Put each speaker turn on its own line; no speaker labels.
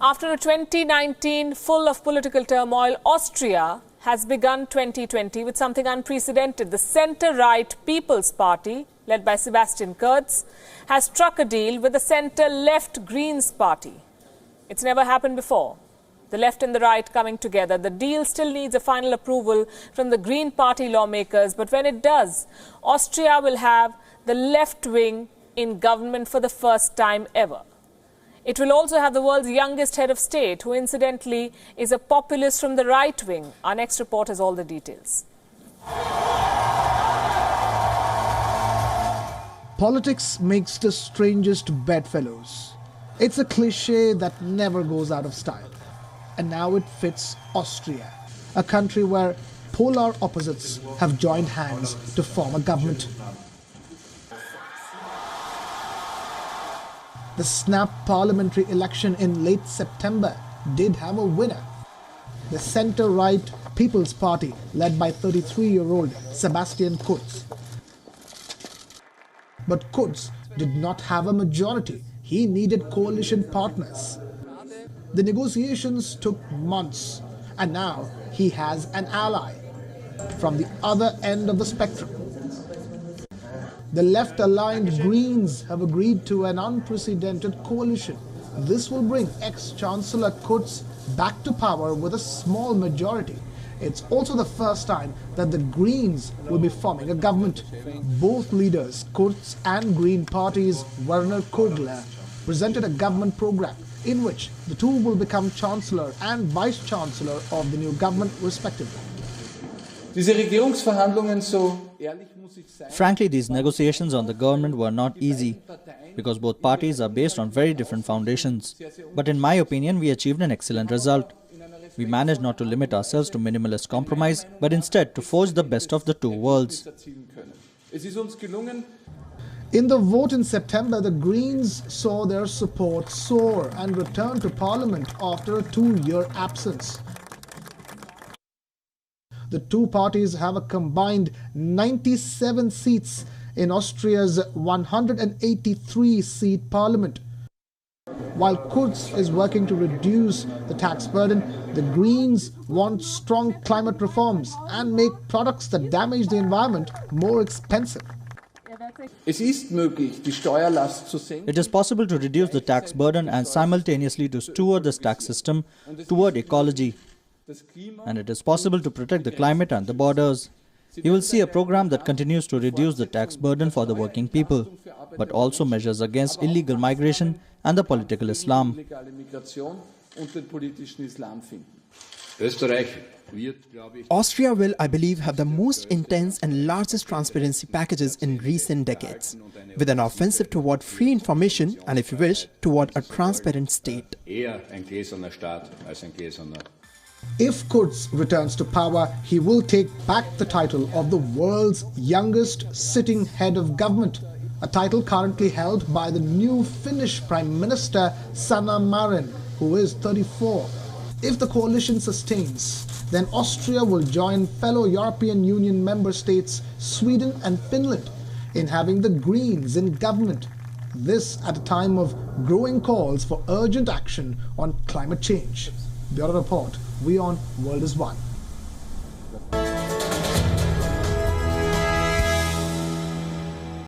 After a 2019 full of political turmoil, Austria has begun 2020 with something unprecedented. The centre-right People's Party, led by Sebastian Kurz, has struck a deal with the centre-left Greens Party. It's never happened before. The left and the right coming together. The deal still needs a final approval from the Green Party lawmakers, but when it does, Austria will have the left wing in government for the first time ever. It will also have the world's youngest head of state, who incidentally is a populist from the right wing. Our next report has all the details.
Politics makes the strangest bedfellows. It's a cliche that never goes out of style. And now it fits Austria, a country where polar opposites have joined hands to form a government. The snap parliamentary election in late September did have a winner. The centre-right People's Party, led by 33-year-old Sebastian Kurz. But Kurz did not have a majority. He needed coalition partners. The negotiations took months, and now he has an ally from the other end of the spectrum. The left-aligned Greens have agreed to an unprecedented coalition. This will bring ex-Chancellor Kurz back to power with a small majority. It's also the first time that the Greens will be forming a government. Both leaders, Kurz and Green Party's Werner Kogler, presented a government program in which the two will become Chancellor and Vice-Chancellor of the new government respectively.
Frankly, these negotiations on the government were not easy because both parties are based on very different foundations. But in my opinion, we achieved an excellent result. We managed not to limit ourselves to minimalist compromise, but instead to forge the best of the two worlds.
In the vote in September, the Greens saw their support soar and returned to parliament after a 2-year absence. The two parties have a combined 97 seats in Austria's 183-seat parliament. While Kurz is working to reduce the tax burden, the Greens want strong climate reforms and make products that damage the environment more expensive.
It is possible to reduce the tax burden and simultaneously to steward this tax system toward ecology. And it is possible to protect the climate and the borders. You will see a program that continues to reduce the tax burden for the working people, but also measures against illegal migration and the political Islam.
Austria will, I believe, have the most intense and largest transparency packages in recent decades, with an offensive toward free information and, if you wish, toward a transparent state.
If Kurz returns to power, he will take back the title of the world's youngest sitting head of government, a title currently held by the new Finnish Prime Minister Sanna Marin, who is 34. If the coalition sustains, then Austria will join fellow European Union member states Sweden and Finland in having the Greens in government. This at a time of growing calls for urgent action on climate change. Bureau Report, Wion, World is One.